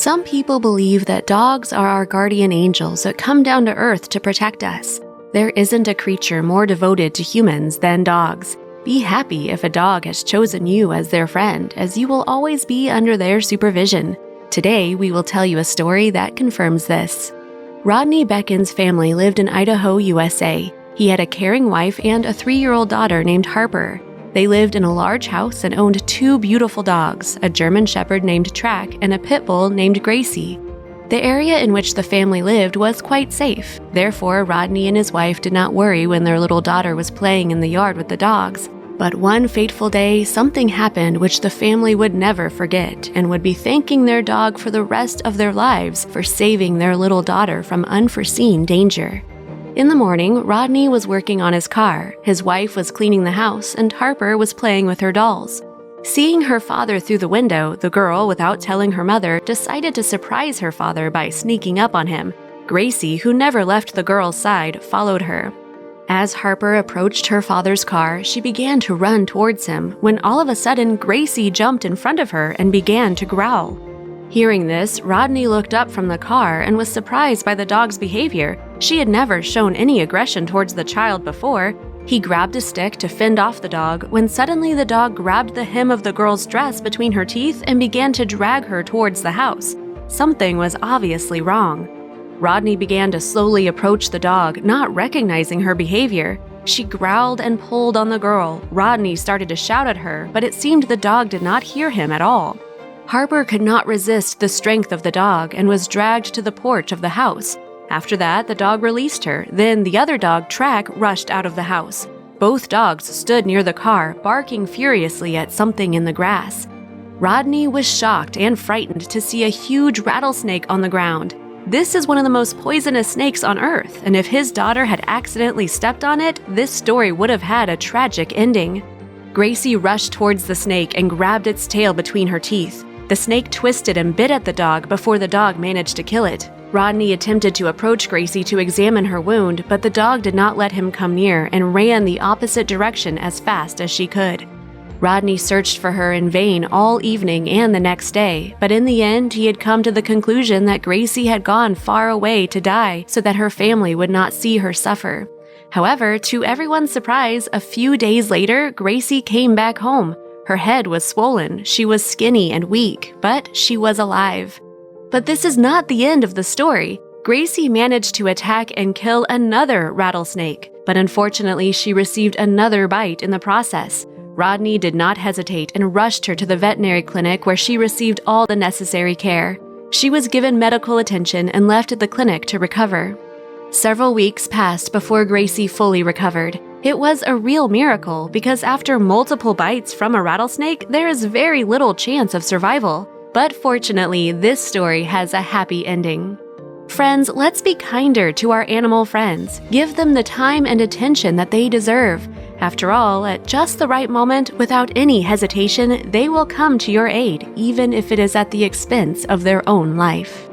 Some people believe that dogs are our guardian angels that come down to earth to protect us. There isn't a creature more devoted to humans than dogs. Be happy if a dog has chosen you as their friend, as you will always be under their supervision. Today, we will tell you a story that confirms this. Rodney Beckon's family lived in Idaho, USA. He had a caring wife and a 3-year-old daughter named Harper. They lived in a large house and owned 2 beautiful dogs, a German Shepherd named Track and a pit bull named Gracie. The area in which the family lived was quite safe. Therefore, Rodney and his wife did not worry when their little daughter was playing in the yard with the dogs. But one fateful day, something happened which the family would never forget and would be thanking their dog for the rest of their lives for saving their little daughter from unforeseen danger. In the morning, Rodney was working on his car, his wife was cleaning the house, and Harper was playing with her dolls. Seeing her father through the window, the girl, without telling her mother, decided to surprise her father by sneaking up on him. Gracie, who never left the girl's side, followed her. As Harper approached her father's car, she began to run towards him, when all of a sudden Gracie jumped in front of her and began to growl. Hearing this, Rodney looked up from the car and was surprised by the dog's behavior. She had never shown any aggression towards the child before. He grabbed a stick to fend off the dog when suddenly the dog grabbed the hem of the girl's dress between her teeth and began to drag her towards the house. Something was obviously wrong. Rodney began to slowly approach the dog, not recognizing her behavior. She growled and pulled on the girl. Rodney started to shout at her, but it seemed the dog did not hear him at all. Harper could not resist the strength of the dog and was dragged to the porch of the house. After that, the dog released her. Then the other dog, Track, rushed out of the house. Both dogs stood near the car, barking furiously at something in the grass. Rodney was shocked and frightened to see a huge rattlesnake on the ground. This is one of the most poisonous snakes on Earth, and if his daughter had accidentally stepped on it, this story would have had a tragic ending. Gracie rushed towards the snake and grabbed its tail between her teeth. The snake twisted and bit at the dog before the dog managed to kill it. Rodney attempted to approach Gracie to examine her wound, but the dog did not let him come near and ran the opposite direction as fast as she could. Rodney searched for her in vain all evening and the next day, but in the end he had come to the conclusion that Gracie had gone far away to die so that her family would not see her suffer. However, to everyone's surprise, a few days later, Gracie came back home. Her head was swollen, she was skinny and weak, but she was alive. But this is not the end of the story. Gracie managed to attack and kill another rattlesnake, but unfortunately she received another bite in the process. Rodney did not hesitate and rushed her to the veterinary clinic where she received all the necessary care. She was given medical attention and left at the clinic to recover. Several weeks passed before Gracie fully recovered. It was a real miracle because after multiple bites from a rattlesnake, there is very little chance of survival. But fortunately, this story has a happy ending. Friends, let's be kinder to our animal friends. Give them the time and attention that they deserve. After all, at just the right moment, without any hesitation, they will come to your aid, even if it is at the expense of their own life.